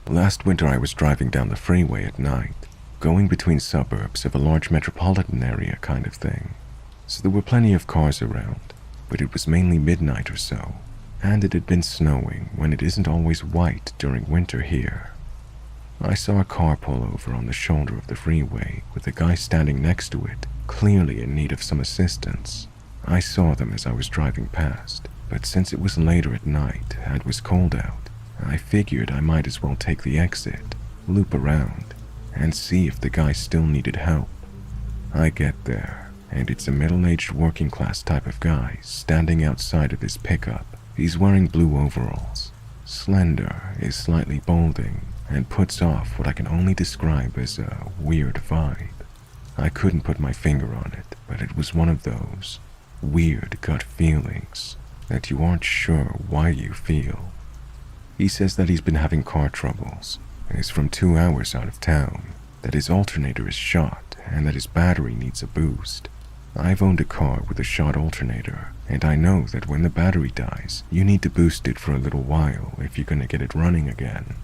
Last winter I was driving down the freeway at night, going between suburbs of a large metropolitan area kind of thing. So there were plenty of cars around, but it was mainly midnight or so, and it had been snowing when it isn't always white during winter here. I saw a car pull over on the shoulder of the freeway with a guy standing next to it, clearly in need of some assistance. I saw them as I was driving past, but since it was later at night and it was cold out, I figured I might as well take the exit, loop around, and see if the guy still needed help. I get there, and it's a middle-aged working-class type of guy standing outside of his pickup. He's wearing blue overalls, slender, is slightly balding, and puts off what I can only describe as a weird vibe. I couldn't put my finger on it, but it was one of those weird gut feelings that you aren't sure why you feel. He says that he's been having car troubles, is from 2 hours out of town, that his alternator is shot, and that his battery needs a boost. I've owned a car with a shot alternator, and I know that when the battery dies, you need to boost it for a little while if you're gonna get it running again.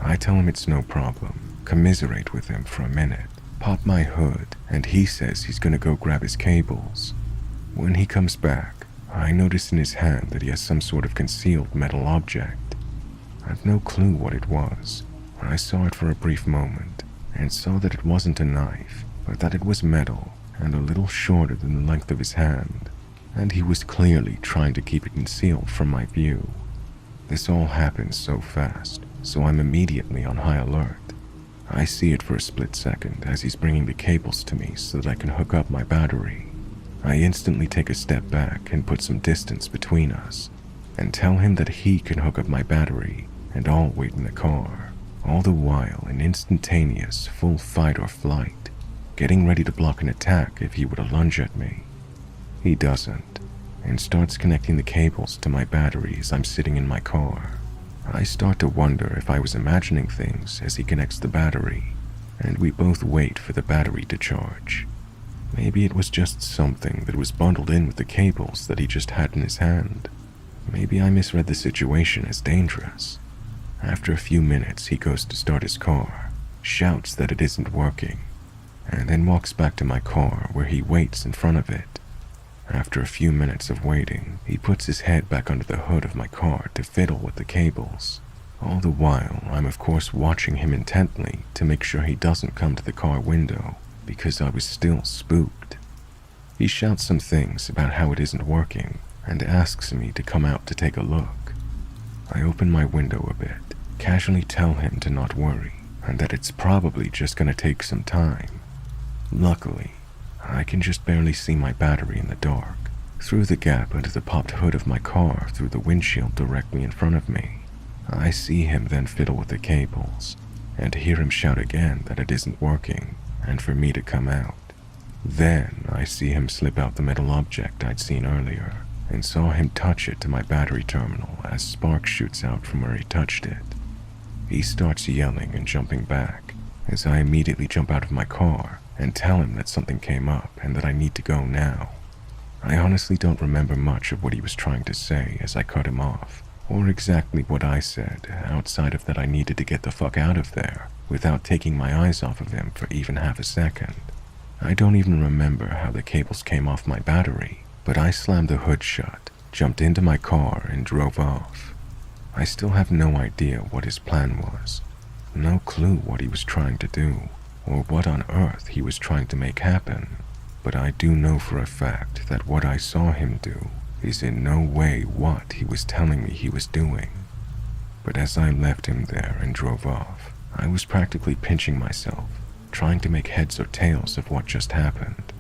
I tell him it's no problem, commiserate with him for a minute, pop my hood, and he says he's gonna go grab his cables. When he comes back, I notice in his hand that he has some sort of concealed metal object. I've no clue what it was. I saw it for a brief moment, and saw that it wasn't a knife, but that it was metal and a little shorter than the length of his hand, and he was clearly trying to keep it concealed from my view. This all happens so fast, so I'm immediately on high alert. I see it for a split second as he's bringing the cables to me so that I can hook up my battery. I instantly take a step back and put some distance between us, and tell him that he can hook up my battery and I'll wait in the car, all the while in instantaneous full fight or flight, getting ready to block an attack if he were to lunge at me. He doesn't, and starts connecting the cables to my battery as I'm sitting in my car. I start to wonder if I was imagining things as he connects the battery, and we both wait for the battery to charge. Maybe it was just something that was bundled in with the cables that he just had in his hand. Maybe I misread the situation as dangerous. After a few minutes, he goes to start his car, shouts that it isn't working, and then walks back to my car where he waits in front of it. After a few minutes of waiting, he puts his head back under the hood of my car to fiddle with the cables. All the while, I'm of course watching him intently to make sure he doesn't come to the car window, because I was still spooked. He shouts some things about how it isn't working, and asks me to come out to take a look. I open my window a bit, casually tell him to not worry, and that it's probably just gonna take some time. Luckily, I can just barely see my battery in the dark, through the gap under the popped hood of my car through the windshield directly in front of me. I see him then fiddle with the cables, and hear him shout again that it isn't working, and for me to come out. Then I see him slip out the metal object I'd seen earlier, and saw him touch it to my battery terminal as spark shoots out from where he touched it. He starts yelling and jumping back, as I immediately jump out of my car and tell him that something came up and that I need to go now. I honestly don't remember much of what he was trying to say as I cut him off, or exactly what I said, outside of that I needed to get the fuck out of there without taking my eyes off of him for even half a second. I don't even remember how the cables came off my battery, but I slammed the hood shut, jumped into my car, and drove off. I still have no idea what his plan was, no clue what he was trying to do, or what on earth he was trying to make happen, but I do know for a fact that what I saw him do is in no way what he was telling me he was doing. But as I left him there and drove off, I was practically pinching myself, trying to make heads or tails of what just happened.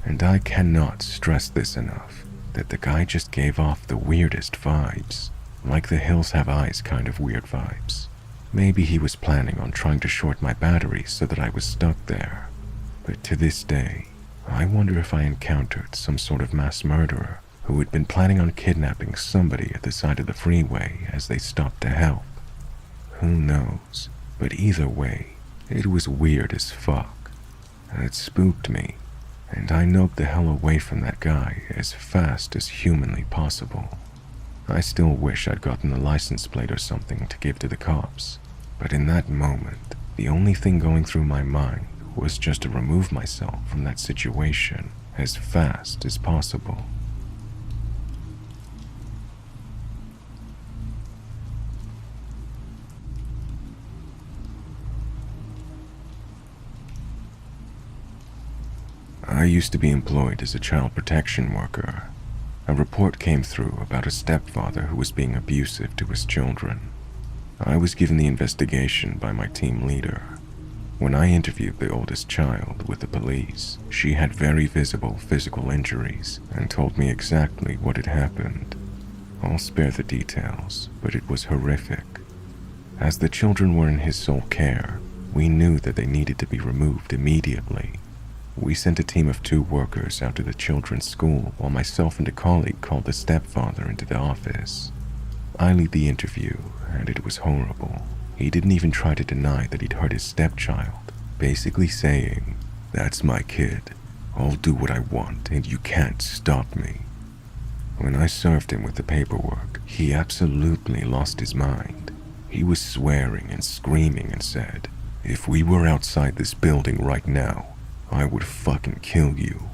And I cannot stress this enough, that the guy just gave off the weirdest vibes, like the hills have eyes kind of weird vibes. Maybe he was planning on trying to short my battery so that I was stuck there. But to this day, I wonder if I encountered some sort of mass murderer who had been planning on kidnapping somebody at the side of the freeway as they stopped to help. Who knows? But either way, it was weird as fuck. It spooked me, and I noped the hell away from that guy as fast as humanly possible. I still wish I'd gotten a license plate or something to give to the cops, But in that moment, the only thing going through my mind was just to remove myself from that situation as fast as possible. I used to be employed as a child protection worker. A report came through about a stepfather who was being abusive to his children. I was given the investigation by my team leader. When I interviewed the oldest child with the police, she had very visible physical injuries and told me exactly what had happened. I'll spare the details, but it was horrific. As the children were in his sole care, we knew that they needed to be removed immediately. We sent a team of 2 workers out to the children's school while myself and a colleague called the stepfather into the office. I lead the interview, and it was horrible. He didn't even try to deny that he'd hurt his stepchild, basically saying, "That's my kid. I'll do what I want, and you can't stop me." When I served him with the paperwork, he absolutely lost his mind. He was swearing and screaming and said, "If we were outside this building right now, I would fucking kill you."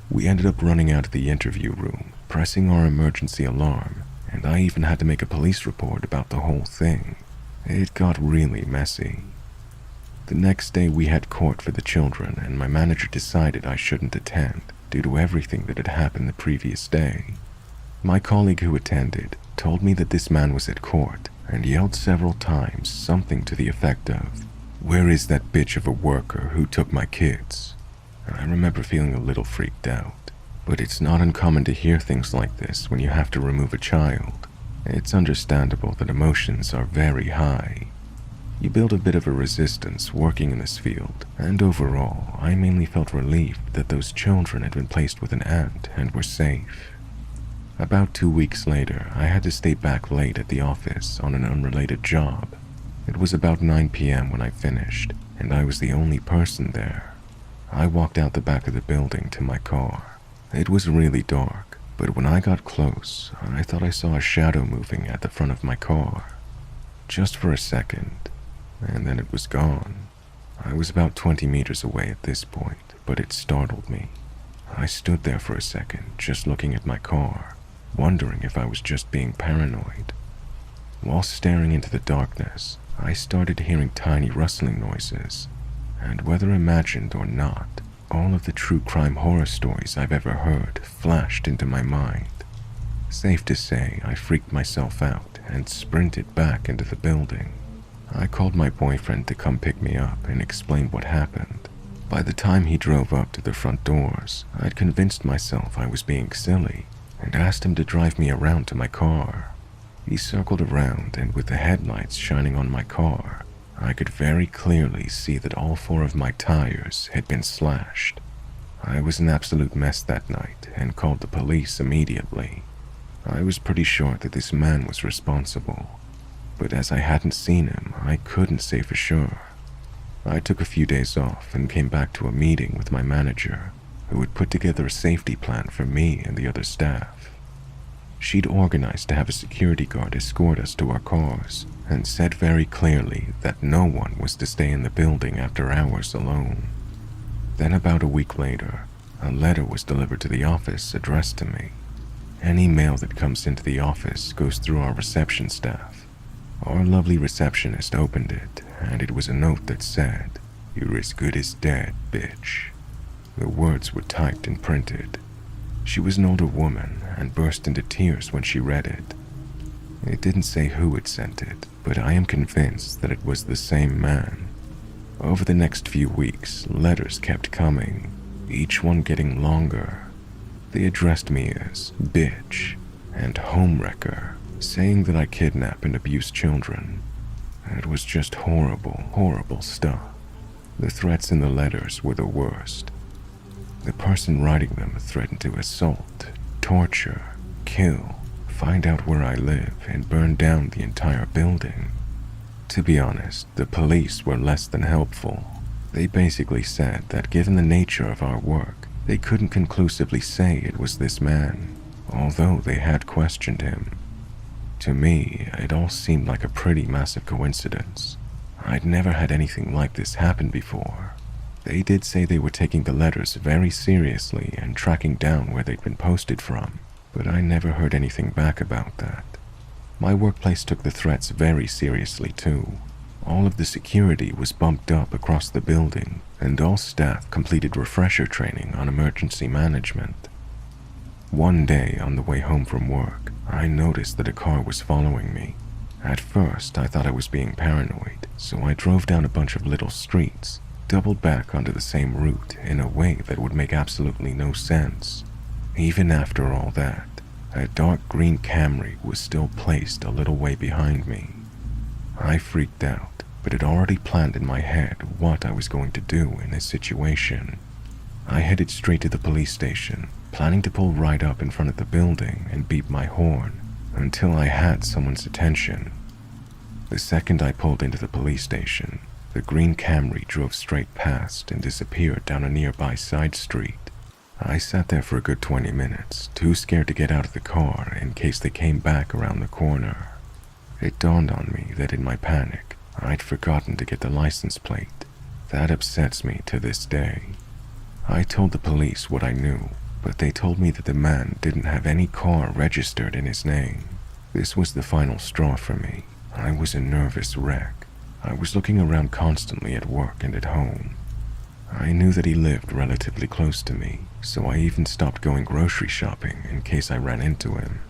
We ended up running out of the interview room, pressing our emergency alarm, and I even had to make a police report about the whole thing. It got really messy. The next day we had court for the children, and my manager decided I shouldn't attend due to everything that had happened the previous day. My colleague who attended told me that this man was at court and yelled several times something to the effect of, "Where is that bitch of a worker who took my kids?" I remember feeling a little freaked out, but it's not uncommon to hear things like this when you have to remove a child. It's understandable that emotions are very high. You build a bit of a resistance working in this field, and overall, I mainly felt relieved that those children had been placed with an aunt and were safe. About 2 weeks later, I had to stay back late at the office on an unrelated job. It was about 9 p.m. when I finished, and I was the only person there. I walked out the back of the building to my car. It was really dark, but when I got close, I thought I saw a shadow moving at the front of my car. Just for a second, and then it was gone. I was about 20 meters away at this point, but it startled me. I stood there for a second, just looking at my car, wondering if I was just being paranoid. While staring into the darkness, I started hearing tiny rustling noises, and whether imagined or not, all of the true crime horror stories I've ever heard flashed into my mind. Safe to say, I freaked myself out and sprinted back into the building. I called my boyfriend to come pick me up and explain what happened. By the time he drove up to the front doors, I'd convinced myself I was being silly and asked him to drive me around to my car. He circled around, and with the headlights shining on my car, I could very clearly see that all 4 of my tires had been slashed. I was an absolute mess that night and called the police immediately. I was pretty sure that this man was responsible, but as I hadn't seen him, I couldn't say for sure. I took a few days off and came back to a meeting with my manager, who had put together a safety plan for me and the other staff. She'd organized to have a security guard escort us to our cars and said very clearly that no one was to stay in the building after hours alone. Then about a week later, a letter was delivered to the office addressed to me. Any mail that comes into the office goes through our reception staff. Our lovely receptionist opened it, and it was a note that said, "You're as good as dead, bitch." The words were typed and printed. She was an older woman and burst into tears when she read it. It didn't say who had sent it, but I am convinced that it was the same man. Over the next few weeks, letters kept coming, each one getting longer. They addressed me as bitch and homewrecker, saying that I kidnap and abuse children. It was just horrible, horrible stuff. The threats in the letters were the worst. The person writing them threatened to assault, torture, kill, find out where I live, and burn down the entire building. To be honest, the police were less than helpful. They basically said that given the nature of our work, they couldn't conclusively say it was this man, although they had questioned him. To me, it all seemed like a pretty massive coincidence. I'd never had anything like this happen before. They did say they were taking the letters very seriously and tracking down where they'd been posted from, but I never heard anything back about that. My workplace took the threats very seriously too. All of the security was bumped up across the building, and all staff completed refresher training on emergency management. One day on the way home from work, I noticed that a car was following me. At first, I thought I was being paranoid, so I drove down a bunch of little streets, doubled back onto the same route in a way that would make absolutely no sense. Even after all that, a dark green Camry was still placed a little way behind me. I freaked out, but had already planned in my head what I was going to do in this situation. I headed straight to the police station, planning to pull right up in front of the building and beep my horn until I had someone's attention. The second I pulled into the police station, the green Camry drove straight past and disappeared down a nearby side street. I sat there for a good 20 minutes, too scared to get out of the car in case they came back around the corner. It dawned on me that in my panic, I'd forgotten to get the license plate. That upsets me to this day. I told the police what I knew, but they told me that the man didn't have any car registered in his name. This was the final straw for me. I was a nervous wreck. I was looking around constantly at work and at home. I knew that he lived relatively close to me, so I even stopped going grocery shopping in case I ran into him.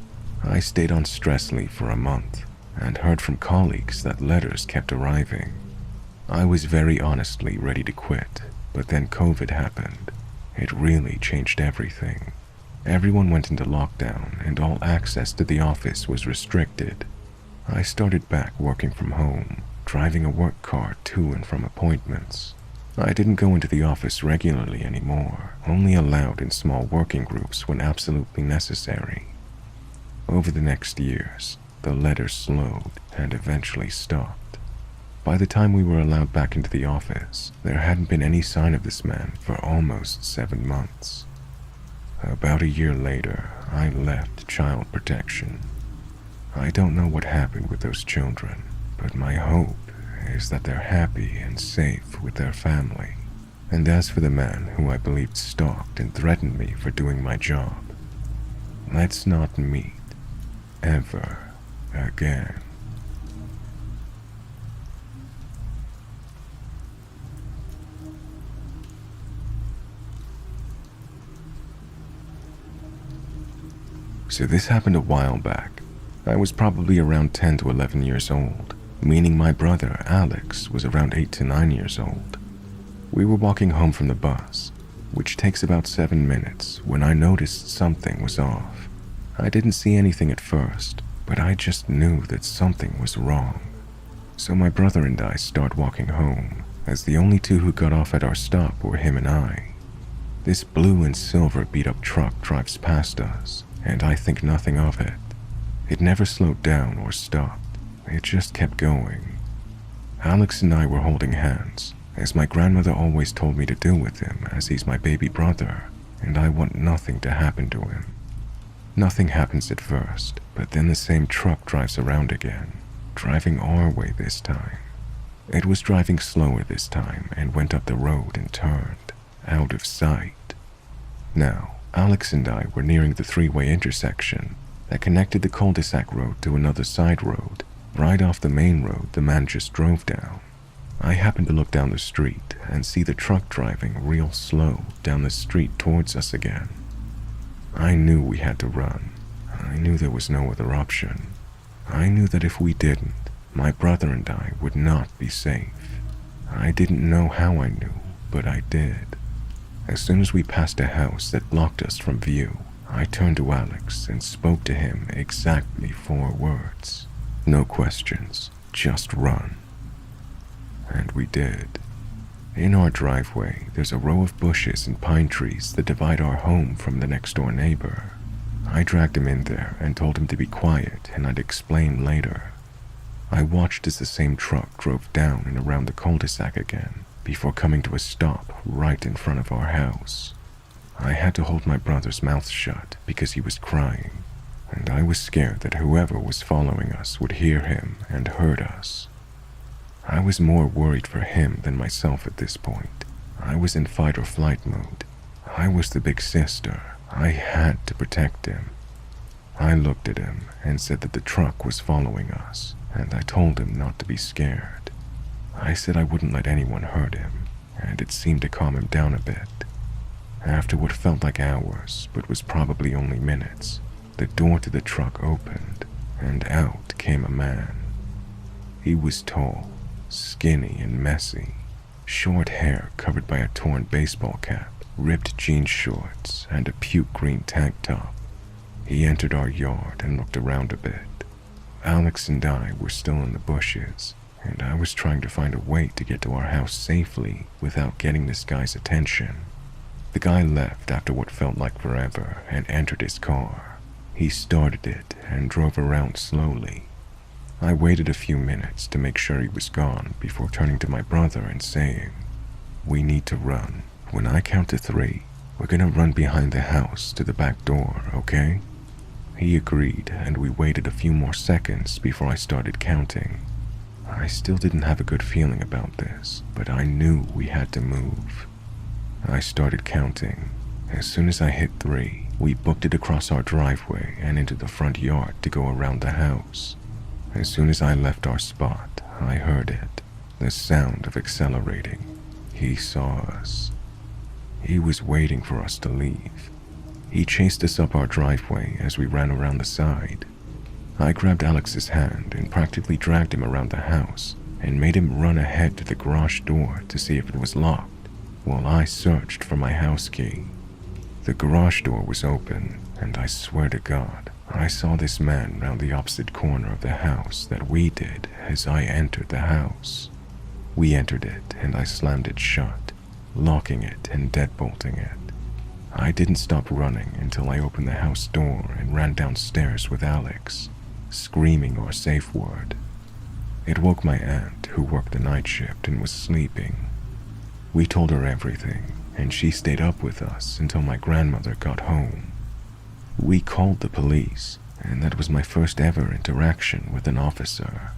I stayed on stress leave for a month, and heard from colleagues that letters kept arriving. I was very honestly ready to quit, but then COVID happened. It really changed everything. Everyone went into lockdown and all access to the office was restricted. I started back working from home, driving a work car to and from appointments. I didn't go into the office regularly anymore, only allowed in small working groups when absolutely necessary. Over the next years, the letters slowed and eventually stopped. By the time we were allowed back into the office, there hadn't been any sign of this man for almost 7 months. About a year later, I left child protection. I don't know what happened with those children, but my hope is that they're happy and safe with their family. And as for the man who I believed stalked and threatened me for doing my job, let's not meet ever again. So this happened a while back. I was probably around 10 to 11 years old, meaning my brother, Alex, was around 8 to 9 years old. We were walking home from the bus, which takes about 7 minutes, when I noticed something was off. I didn't see anything at first, but I just knew that something was wrong. So my brother and I start walking home, as the only two who got off at our stop were him and I. This blue and silver beat-up truck drives past us, and I think nothing of it. It never slowed down or stopped. It just kept going. Alex and I were holding hands, as my grandmother always told me to do with him, as he's my baby brother, and I want nothing to happen to him. Nothing happens at first, but then the same truck drives around again, driving our way this time. It was driving slower this time and went up the road and turned, out of sight. Now, Alex and I were nearing the three-way intersection that connected the cul-de-sac road to another side road, right off the main road the man just drove down. I happened to look down the street and see the truck driving real slow down the street towards us again. I knew we had to run. I knew there was no other option. I knew that if we didn't, my brother and I would not be safe. I didn't know how I knew, but I did. As soon as we passed a house that blocked us from view, I turned to Alex and spoke to him exactly 4 words. No questions, just run. And we did. In our driveway, there's a row of bushes and pine trees that divide our home from the next-door neighbor. I dragged him in there and told him to be quiet and I'd explain later. I watched as the same truck drove down and around the cul-de-sac again, before coming to a stop right in front of our house. I had to hold my brother's mouth shut because he was crying, and I was scared that whoever was following us would hear him and hurt us. I was more worried for him than myself at this point. I was in fight or flight mode. I was the big sister. I had to protect him. I looked at him and said that the truck was following us, and I told him not to be scared. I said I wouldn't let anyone hurt him, and it seemed to calm him down a bit. After what felt like hours, but was probably only minutes, the door to the truck opened, and out came a man. He was tall, skinny and messy, short hair covered by a torn baseball cap, ripped jean shorts, and a puke green tank top. He entered our yard and looked around a bit. Alex and I were still in the bushes, and I was trying to find a way to get to our house safely without getting this guy's attention. The guy left after what felt like forever and entered his car. He started it and drove around slowly. I waited a few minutes to make sure he was gone before turning to my brother and saying, "We need to run. When I count to 3, we're gonna run behind the house to the back door, okay?" He agreed, and we waited a few more seconds before I started counting. I still didn't have a good feeling about this, but I knew we had to move. I started counting. As soon as I hit 3, we booked it across our driveway and into the front yard to go around the house. As soon as I left our spot, I heard it, the sound of accelerating. He saw us. He was waiting for us to leave. He chased us up our driveway as we ran around the side. I grabbed Alex's hand and practically dragged him around the house and made him run ahead to the garage door to see if it was locked, while I searched for my house key. The garage door was open, and I swear to God, I saw this man round the opposite corner of the house that we did as I entered the house. We entered it, and I slammed it shut, locking it and deadbolting it. I didn't stop running until I opened the house door and ran downstairs with Alex, screaming our safe word. It woke my aunt, who worked the night shift and was sleeping. We told her everything, and she stayed up with us until my grandmother got home. We called the police, and that was my first ever interaction with an officer.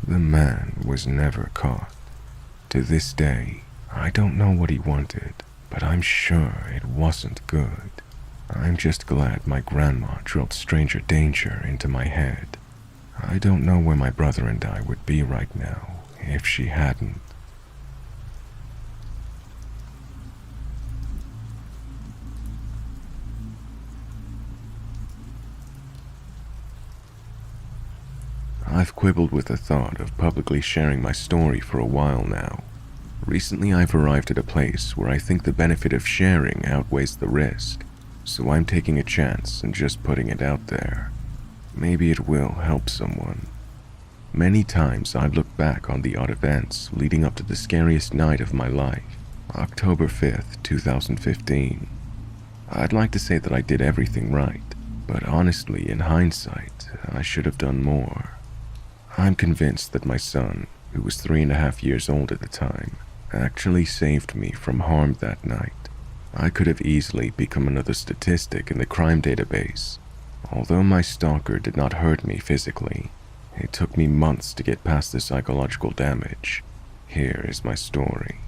The man was never caught. To this day, I don't know what he wanted, but I'm sure it wasn't good. I'm just glad my grandma drilled stranger danger into my head. I don't know where my brother and I would be right now if she hadn't. I've quibbled with the thought of publicly sharing my story for a while now. Recently I've arrived at a place where I think the benefit of sharing outweighs the risk, so I'm taking a chance and just putting it out there. Maybe it will help someone. Many times I've looked back on the odd events leading up to the scariest night of my life, October 5th, 2015. I'd like to say that I did everything right, but honestly, in hindsight, I should have done more. I'm convinced that my son, who was 3.5 years old at the time, actually saved me from harm that night. I could have easily become another statistic in the crime database. Although my stalker did not hurt me physically, it took me months to get past the psychological damage. Here is my story.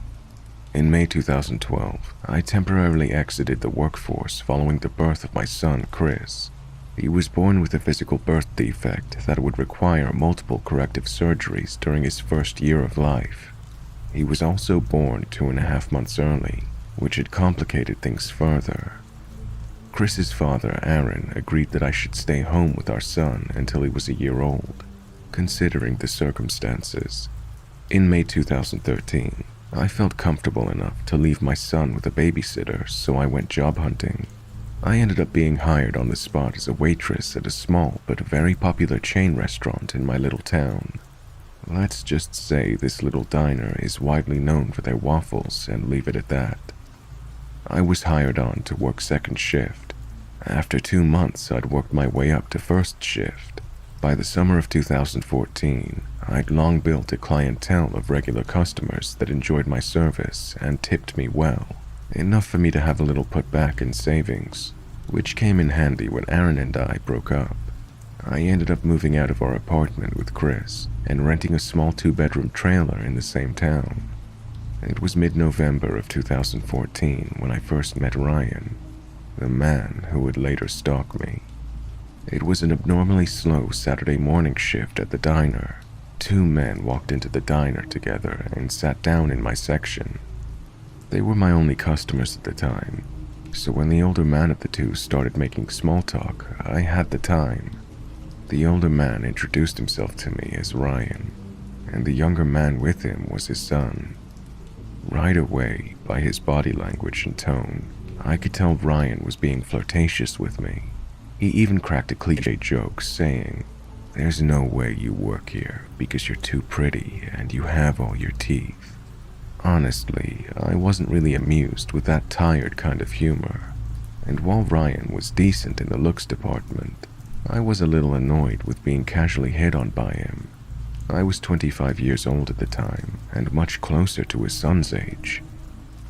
In May 2012, I temporarily exited the workforce following the birth of my son, Chris. He was born with a physical birth defect that would require multiple corrective surgeries during his first year of life. He was also born 2.5 months early, which had complicated things further. Chris's father, Aaron, agreed that I should stay home with our son until he was a year old, considering the circumstances. In May 2013, I felt comfortable enough to leave my son with a babysitter, so I went job hunting. I ended up being hired on the spot as a waitress at a small but very popular chain restaurant in my little town. Let's just say this little diner is widely known for their waffles and leave it at that. I was hired on to work second shift. After 2 months, I'd worked my way up to first shift. By the summer of 2014, I'd long built a clientele of regular customers that enjoyed my service and tipped me well, enough for me to have a little put back in savings, which came in handy when Aaron and I broke up. I ended up moving out of our apartment with Chris and renting a small 2-bedroom trailer in the same town. It was mid-November of 2014 when I first met Ryan, the man who would later stalk me. It was an abnormally slow Saturday morning shift at the diner. 2 men walked into the diner together and sat down in my section. They were my only customers at the time, so when the older man of the 2 started making small talk, I had the time. The older man introduced himself to me as Ryan, and the younger man with him was his son. Right away, by his body language and tone, I could tell Ryan was being flirtatious with me. He even cracked a cliché joke saying, "There's no way you work here because you're too pretty and you have all your teeth." Honestly, I wasn't really amused with that tired kind of humor, and while Ryan was decent in the looks department, I was a little annoyed with being casually hit on by him. I was 25 years old at the time, and much closer to his son's age.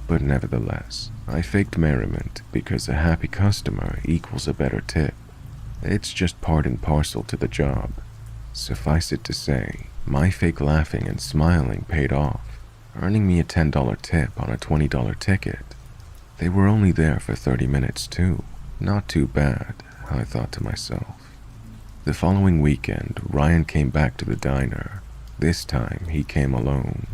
But nevertheless, I faked merriment because a happy customer equals a better tip. It's just part and parcel to the job. Suffice it to say, my fake laughing and smiling paid off, earning me a $10 tip on a $20 ticket. They were only there for 30 minutes too. Not too bad, I thought to myself. The following weekend, Ryan came back to the diner. This time, he came alone.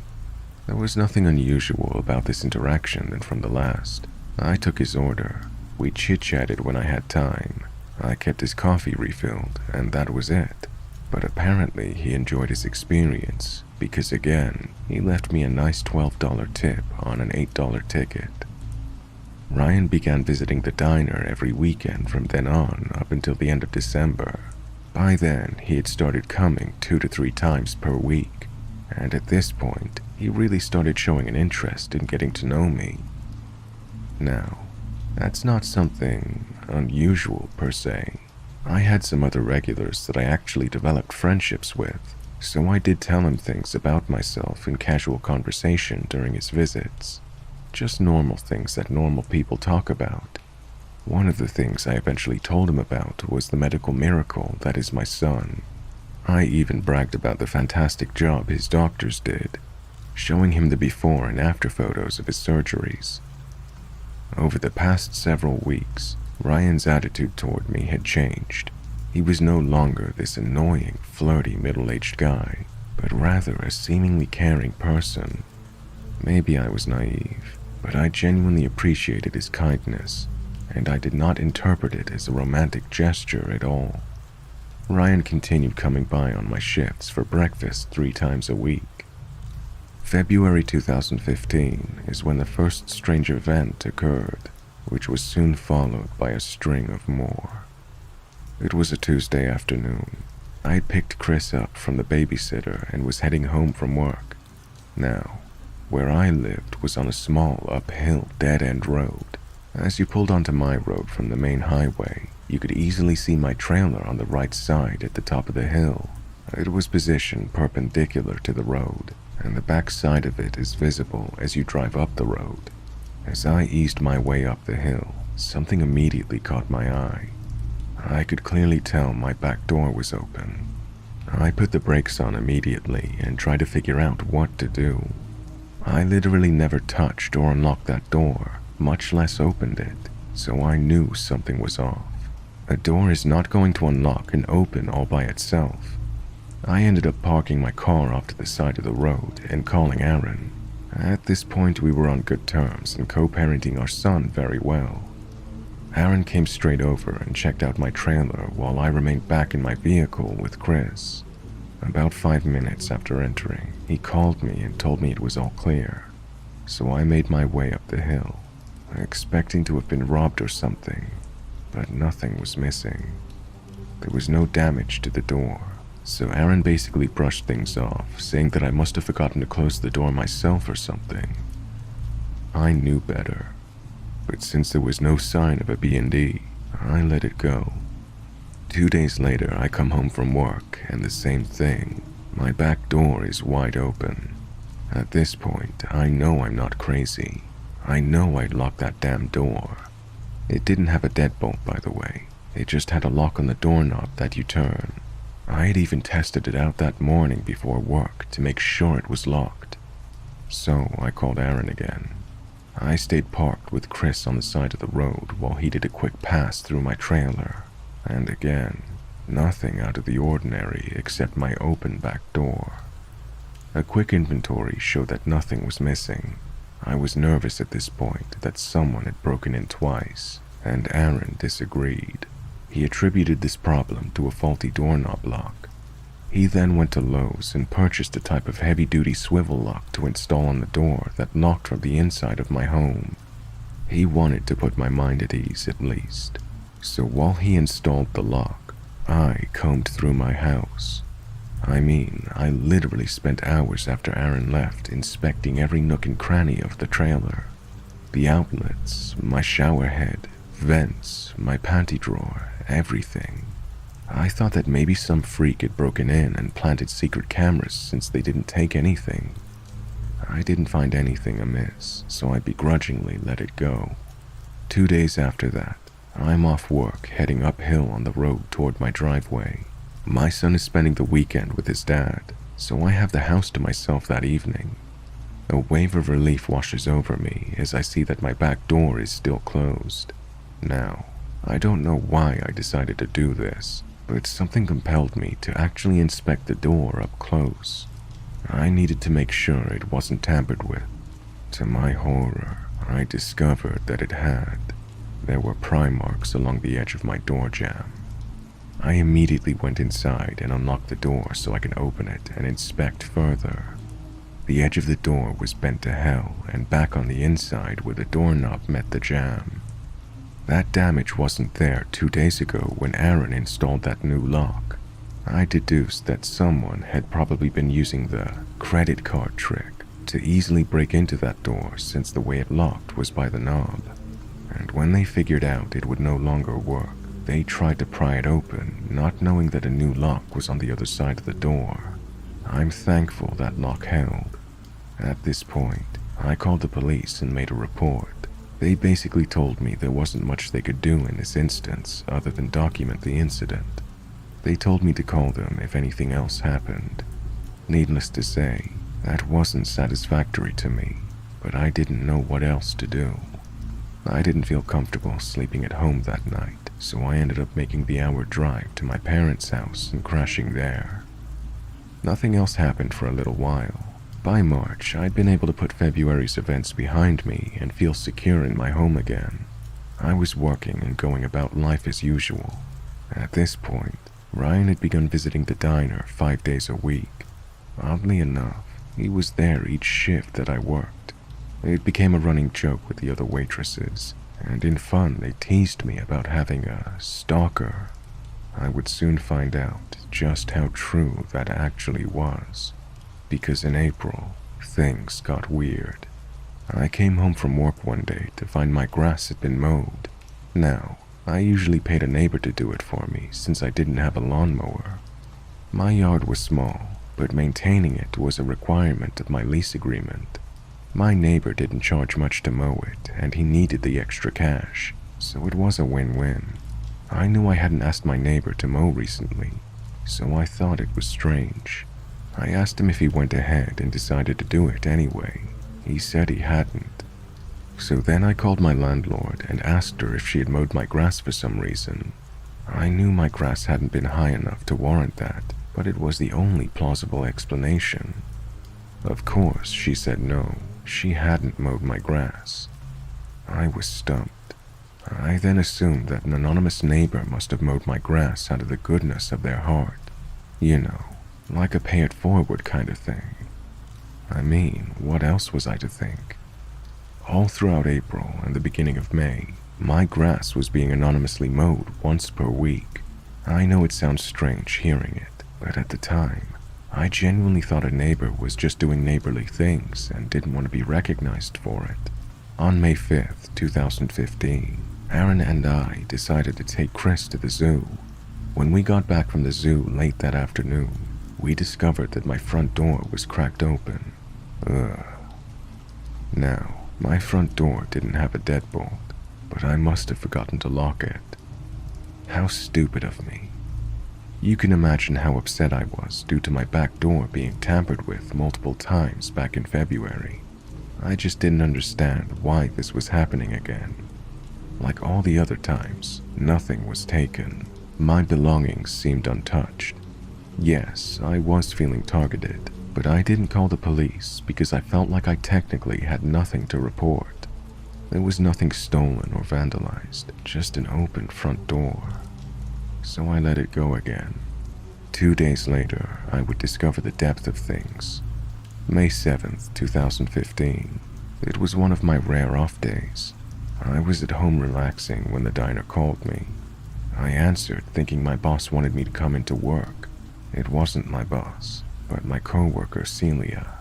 There was nothing unusual about this interaction than from the last. I took his order. We chit-chatted when I had time. I kept his coffee refilled, and that was it. But apparently, he enjoyed his experience, because again, he left me a nice $12 tip on an $8 ticket. Ryan began visiting the diner every weekend from then on up until the end of December. By then, he had started coming 2 to 3 times per week, and at this point, he really started showing an interest in getting to know me. Now, that's not something unusual per se. I had some other regulars that I actually developed friendships with, so I did tell him things about myself in casual conversation during his visits. Just normal things that normal people talk about. One of the things I eventually told him about was the medical miracle that is my son. I even bragged about the fantastic job his doctors did, showing him the before and after photos of his surgeries. Over the past several weeks, Ryan's attitude toward me had changed. He was no longer this annoying, flirty, middle-aged guy, but rather a seemingly caring person. Maybe I was naive, but I genuinely appreciated his kindness, and I did not interpret it as a romantic gesture at all. Ryan continued coming by on my shifts for breakfast 3 times a week. February 2015 is when the first strange event occurred, which was soon followed by a string of more. It was a Tuesday afternoon. I had picked Chris up from the babysitter and was heading home from work. Now, where I lived was on a small uphill dead-end road. As you pulled onto my road from the main highway, you could easily see my trailer on the right side at the top of the hill. It was positioned perpendicular to the road, and the back side of it is visible as you drive up the road. As I eased my way up the hill, something immediately caught my eye. I could clearly tell my back door was open. I put the brakes on immediately and tried to figure out what to do. I literally never touched or unlocked that door, much less opened it, so I knew something was off. A door is not going to unlock and open all by itself. I ended up parking my car off to the side of the road and calling Aaron. At this point, we were on good terms and co-parenting our son very well. Aaron came straight over and checked out my trailer while I remained back in my vehicle with Chris. About 5 minutes after entering, he called me and told me it was all clear. So I made my way up the hill, expecting to have been robbed or something, but nothing was missing. There was no damage to the door, so Aaron basically brushed things off, saying that I must have forgotten to close the door myself or something. I knew better, but since there was no sign of a B&D, I let it go. 2 days later, I come home from work, and the same thing. My back door is wide open. At this point, I know I'm not crazy. I know I'd locked that damn door. It didn't have a deadbolt, by the way, It just had a lock on the doorknob that you turn. I had even tested it out that morning before work to make sure it was locked. So I called Aaron again. I stayed parked with Chris on the side of the road while he did a quick pass through my trailer. And again, nothing out of the ordinary except my open back door. A quick inventory showed that nothing was missing. I was nervous at this point that someone had broken in twice, and Aaron disagreed. He attributed this problem to a faulty doorknob lock. He then went to Lowe's and purchased a type of heavy-duty swivel lock to install on the door that locked from the inside of my home. He wanted to put my mind at ease at least. So while he installed the lock, I combed through my house. I literally spent hours after Aaron left inspecting every nook and cranny of the trailer. The outlets, my shower head, vents, my panty drawer, everything. I thought that maybe some freak had broken in and planted secret cameras since they didn't take anything. I didn't find anything amiss, so I begrudgingly let it go. 2 days after that, I'm off work heading uphill on the road toward my driveway. My son is spending the weekend with his dad, so I have the house to myself that evening. A wave of relief washes over me as I see that my back door is still closed. Now, I don't know why I decided to do this, but something compelled me to actually inspect the door up close. I needed to make sure it wasn't tampered with. To my horror, I discovered that it had. There were pry marks along the edge of my door jamb. I immediately went inside and unlocked the door so I could open it and inspect further. The edge of the door was bent to hell and back on the inside where the doorknob met the jamb. That damage wasn't there 2 days ago when Aaron installed that new lock. I deduced that someone had probably been using the credit card trick to easily break into that door since the way it locked was by the knob. And when they figured out it would no longer work, they tried to pry it open, not knowing that a new lock was on the other side of the door. I'm thankful that lock held. At this point, I called the police and made a report. They basically told me there wasn't much they could do in this instance other than document the incident. They told me to call them if anything else happened. Needless to say, that wasn't satisfactory to me, but I didn't know what else to do. I didn't feel comfortable sleeping at home that night, so I ended up making the hour drive to my parents' house and crashing there. Nothing else happened for a little while. By March, I'd been able to put February's events behind me and feel secure in my home again. I was working and going about life as usual. At this point, Ryan had begun visiting the diner 5 days a week. Oddly enough, he was there each shift that I worked. It became a running joke with the other waitresses, and in fun they teased me about having a stalker. I would soon find out just how true that actually was. Because in April, things got weird. I came home from work one day to find my grass had been mowed. Now, I usually paid a neighbor to do it for me since I didn't have a lawnmower. My yard was small, but maintaining it was a requirement of my lease agreement. My neighbor didn't charge much to mow it, and he needed the extra cash, so it was a win-win. I knew I hadn't asked my neighbor to mow recently, so I thought it was strange. I asked him if he went ahead and decided to do it anyway. He said he hadn't. So then I called my landlord and asked her if she had mowed my grass for some reason. I knew my grass hadn't been high enough to warrant that, but it was the only plausible explanation. Of course, she said no, she hadn't mowed my grass. I was stumped. I then assumed that an anonymous neighbor must have mowed my grass out of the goodness of their heart. You know, like a pay-it-forward kind of thing. What else was I to think? All throughout April and the beginning of May, my grass was being anonymously mowed once per week. I know it sounds strange hearing it, but at the time, I genuinely thought a neighbor was just doing neighborly things and didn't want to be recognized for it. On May 5th, 2015, Aaron and I decided to take Chris to the zoo. When we got back from the zoo late that afternoon, we discovered that my front door was cracked open. Now, my front door didn't have a deadbolt, but I must have forgotten to lock it. How stupid of me. You can imagine how upset I was due to my back door being tampered with multiple times back in February. I just didn't understand why this was happening again. Like all the other times, nothing was taken. My belongings seemed untouched. Yes, I was feeling targeted, but I didn't call the police because I felt like I technically had nothing to report. There was nothing stolen or vandalized, just an open front door. So I let it go again. 2 days later, I would discover the depth of things. May 7th, 2015. It was one of my rare off days. I was at home relaxing when the diner called me. I answered, thinking my boss wanted me to come into work. It wasn't my boss, but my coworker Celia.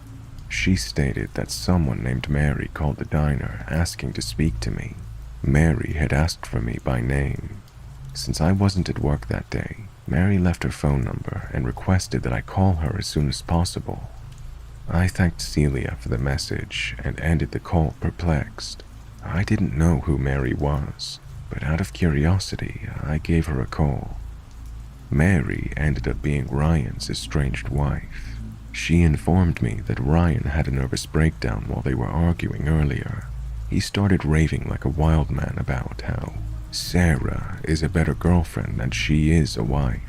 She stated that someone named Mary called the diner asking to speak to me. Mary had asked for me by name. Since I wasn't at work that day, Mary left her phone number and requested that I call her as soon as possible. I thanked Celia for the message and ended the call perplexed. I didn't know who Mary was, but out of curiosity, I gave her a call. Mary ended up being Ryan's estranged wife. She informed me that Ryan had a nervous breakdown while they were arguing earlier. He started raving like a wild man about how Sarah is a better girlfriend than she is a wife.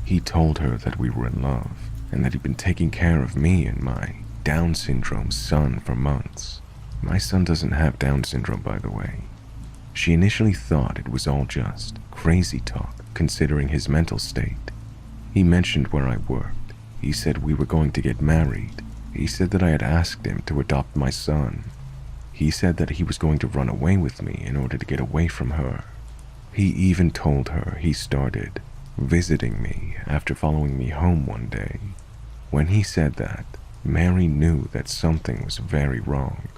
He told her that we were in love and that he'd been taking care of me and my Down syndrome son for months. My son doesn't have Down syndrome, by the way. She initially thought it was all just crazy talk, considering his mental state. He mentioned where I worked. He said we were going to get married. He said that I had asked him to adopt my son. He said that he was going to run away with me in order to get away from her. He even told her he started visiting me after following me home one day. When he said that, Mary knew that something was very wrong.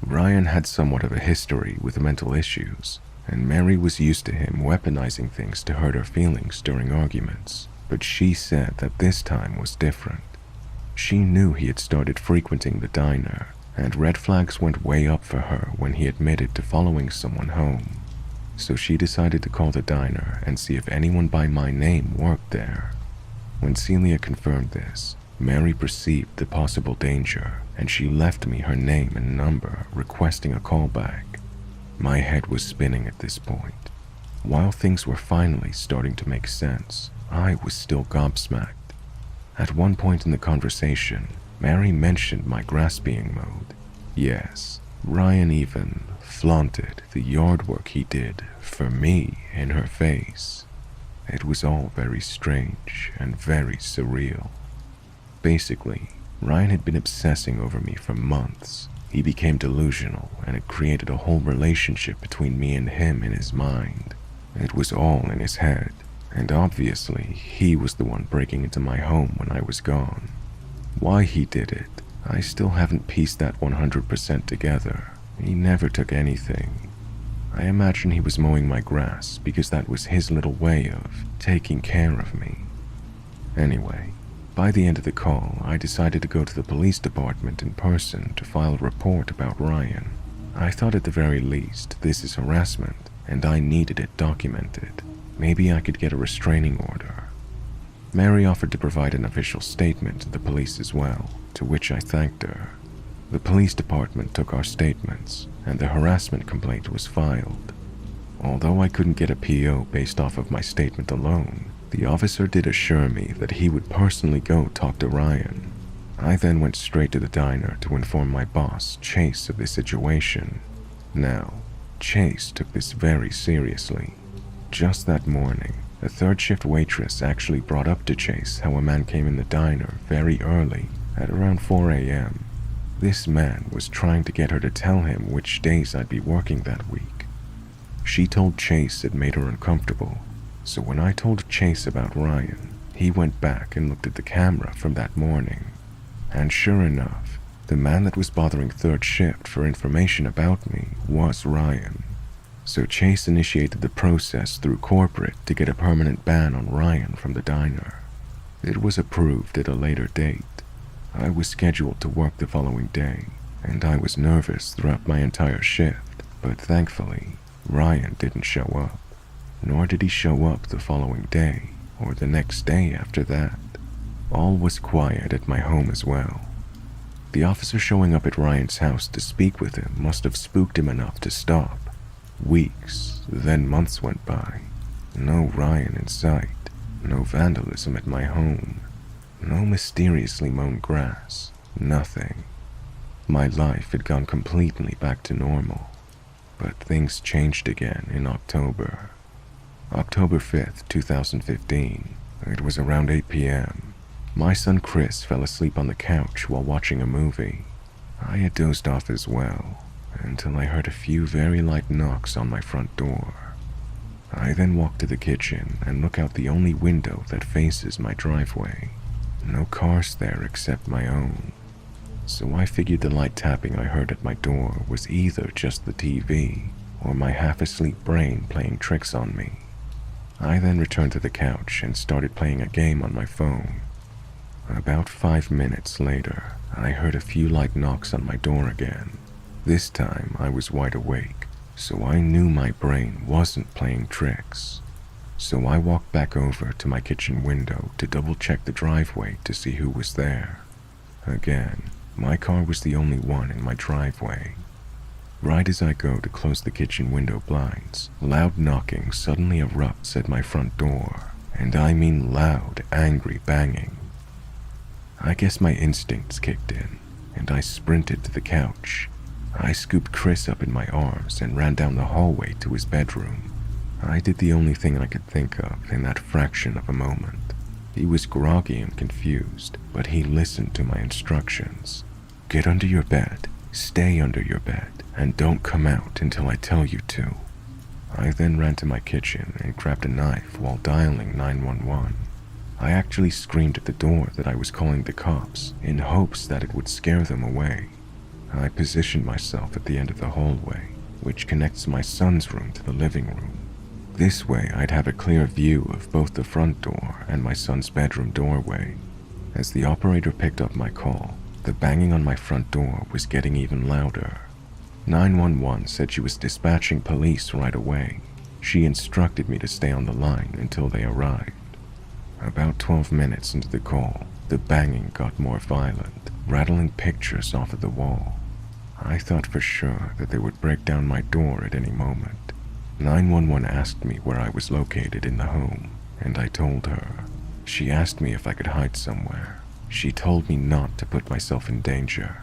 Ryan had somewhat of a history with mental issues, and Mary was used to him weaponizing things to hurt her feelings during arguments, but she said that this time was different. She knew he had started frequenting the diner, and red flags went way up for her when he admitted to following someone home. So she decided to call the diner and see if anyone by my name worked there. When Celia confirmed this, Mary perceived the possible danger, and she left me her name and number, requesting a callback. My head was spinning at this point. While things were finally starting to make sense, I was still gobsmacked. At one point in the conversation, Mary mentioned my grasping mode. Yes, Ryan even flaunted the yard work he did for me in her face. It was all very strange and very surreal. Basically, Ryan had been obsessing over me for months. He became delusional, and it created a whole relationship between me and him in his mind. It was all in his head, and obviously he was the one breaking into my home when I was gone. Why he did it, I still haven't pieced that 100% together. He never took anything. I imagine he was mowing my grass because that was his little way of taking care of me. Anyway, by the end of the call, I decided to go to the police department in person to file a report about Ryan. I thought at the very least this is harassment, and I needed it documented. Maybe I could get a restraining order. Mary offered to provide an official statement to the police as well, to which I thanked her. The police department took our statements, and the harassment complaint was filed. Although I couldn't get a PO based off of my statement alone, the officer did assure me that he would personally go talk to Ryan. I then went straight to the diner to inform my boss, Chase, of the situation. Now, Chase took this very seriously. Just that morning, a third-shift waitress actually brought up to Chase how a man came in the diner very early, at around 4 a.m. This man was trying to get her to tell him which days I'd be working that week. She told Chase it made her uncomfortable, so when I told Chase about Ryan, he went back and looked at the camera from that morning. And sure enough, the man that was bothering third shift for information about me was Ryan. So Chase initiated the process through corporate to get a permanent ban on Ryan from the diner. It was approved at a later date. I was scheduled to work the following day, and I was nervous throughout my entire shift, but thankfully, Ryan didn't show up. nor did he show up the following day or the next day after that. All was quiet at my home as well. The officer showing up at Ryan's house to speak with him must have spooked him enough to stop. Weeks, then months went by. No Ryan in sight, no vandalism at my home, no mysteriously mown grass, nothing. My life had gone completely back to normal, but things changed again in October. October 5th, 2015. It was around 8 p.m. My son Chris fell asleep on the couch while watching a movie. I had dozed off as well, until I heard a few very light knocks on my front door. I then walk to the kitchen and look out the only window that faces my driveway. No cars there except my own. So I figured the light tapping I heard at my door was either just the TV or my half-asleep brain playing tricks on me. I then returned to the couch and started playing a game on my phone. About 5 minutes later, I heard a few light knocks on my door again. This time I was wide awake, so I knew my brain wasn't playing tricks. So I walked back over to my kitchen window to double-check the driveway to see who was there. Again, my car was the only one in my driveway. Right as I go to close the kitchen window blinds, loud knocking suddenly erupts at my front door, and I mean loud, angry banging. I guess my instincts kicked in, and I sprinted to the couch. I scooped Chris up in my arms and ran down the hallway to his bedroom. I did the only thing I could think of in that fraction of a moment. He was groggy and confused, but he listened to my instructions. Get under your bed, stay under your bed, and don't come out until I tell you to. I then ran to my kitchen and grabbed a knife while dialing 911. I actually screamed at the door that I was calling the cops in hopes that it would scare them away. I positioned myself at the end of the hallway, which connects my son's room to the living room. This way I'd have a clear view of both the front door and my son's bedroom doorway. As the operator picked up my call, the banging on my front door was getting even louder. 911 said she was dispatching police right away. She instructed me to stay on the line until they arrived. About 12 minutes into the call, the banging got more violent, rattling pictures off of the wall. I thought for sure that they would break down my door at any moment. 911 asked me where I was located in the home, and I told her. She asked me if I could hide somewhere. She told me not to put myself in danger.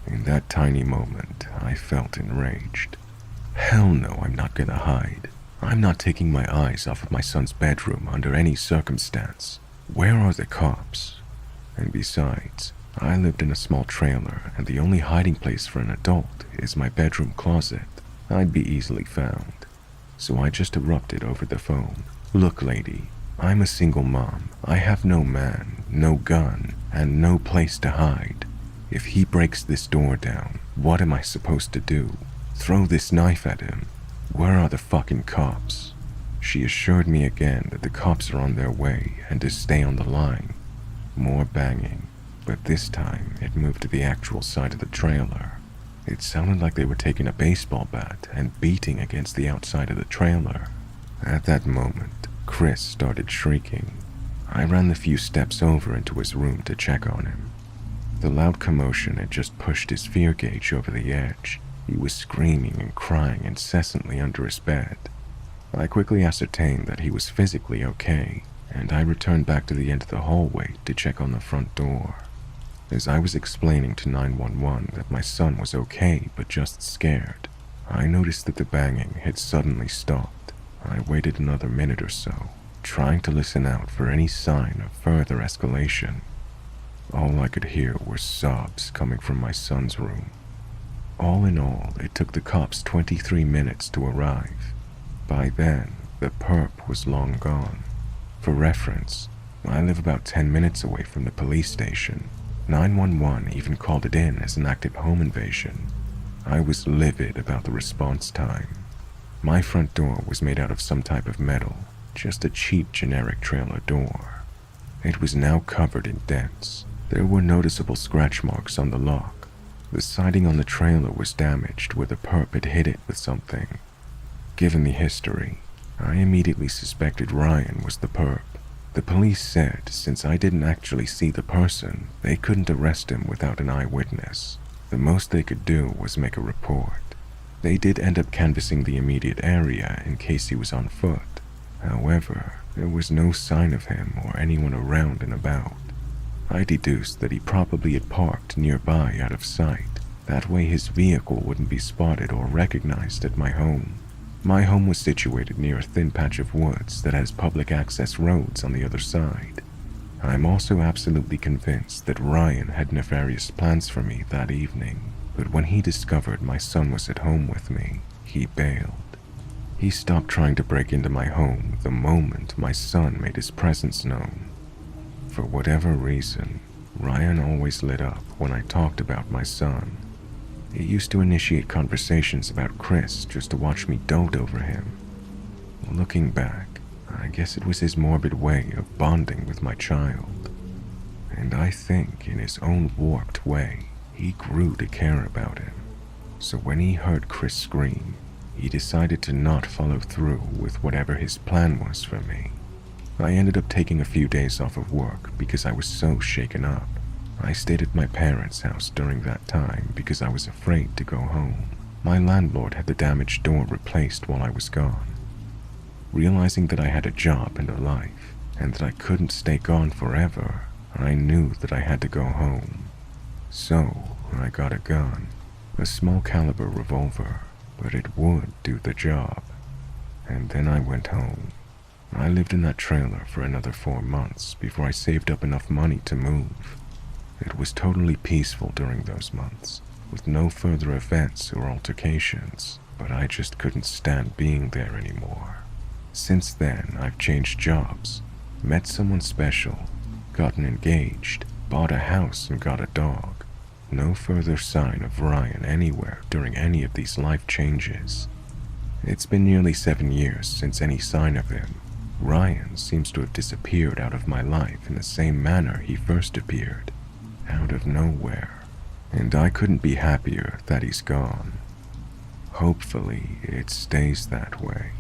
In that tiny moment, I felt enraged. Hell no, I'm not gonna hide. I'm not taking my eyes off of my son's bedroom under any circumstance. Where are the cops? And besides, I lived in a small trailer, and the only hiding place for an adult is my bedroom closet. I'd be easily found. So I just erupted over the phone. Look, lady, I'm a single mom. I have no man, no gun, and no place to hide. If he breaks this door down, what am I supposed to do? Throw this knife at him? Where are the fucking cops? She assured me again that the cops are on their way and to stay on the line. More banging, but this time it moved to the actual side of the trailer. It sounded like they were taking a baseball bat and beating against the outside of the trailer. At that moment, Chris started shrieking. I ran the few steps over into his room to check on him. The loud commotion had just pushed his fear gauge over the edge. He was screaming and crying incessantly under his bed. I quickly ascertained that he was physically okay, and I returned back to the end of the hallway to check on the front door. As I was explaining to 911 that my son was okay but just scared, I noticed that the banging had suddenly stopped. I waited another minute or so, trying to listen out for any sign of further escalation. All I could hear were sobs coming from my son's room. All in all, it took the cops 23 minutes to arrive. By then, the perp was long gone. For reference, I live about 10 minutes away from the police station. 911 even called it in as an active home invasion. I was livid about the response time. My front door was made out of some type of metal, just a cheap generic trailer door. It was now covered in dents. There were noticeable scratch marks on the lock. The siding on the trailer was damaged where the perp had hit it with something. Given the history, I immediately suspected Ryan was the perp. The police said since I didn't actually see the person, they couldn't arrest him without an eyewitness. The most they could do was make a report. They did end up canvassing the immediate area in case he was on foot. However, there was no sign of him or anyone around and about. I deduced that he probably had parked nearby out of sight. That way his vehicle wouldn't be spotted or recognized at my home. My home was situated near a thin patch of woods that has public access roads on the other side. I'm also absolutely convinced that Ryan had nefarious plans for me that evening, but when he discovered my son was at home with me, he bailed. He stopped trying to break into my home the moment my son made his presence known. For whatever reason, Ryan always lit up when I talked about my son. He used to initiate conversations about Chris just to watch me dote over him. Looking back, I guess it was his morbid way of bonding with my child. And I think in his own warped way, he grew to care about him. So when he heard Chris scream, he decided to not follow through with whatever his plan was for me. I ended up taking a few days off of work because I was so shaken up. I stayed at my parents' house during that time because I was afraid to go home. My landlord had the damaged door replaced while I was gone. Realizing that I had a job and a life, and that I couldn't stay gone forever, I knew that I had to go home. So I got a gun, a small caliber revolver, but it would do the job. And then I went home. I lived in that trailer for another 4 months before I saved up enough money to move. It was totally peaceful during those months, with no further events or altercations, but I just couldn't stand being there anymore. Since then, I've changed jobs, met someone special, gotten engaged, bought a house and got a dog. No further sign of Ryan anywhere during any of these life changes. It's been nearly 7 years since any sign of him. Ryan seems to have disappeared out of my life in the same manner he first appeared, out of nowhere, and I couldn't be happier that he's gone. Hopefully, it stays that way.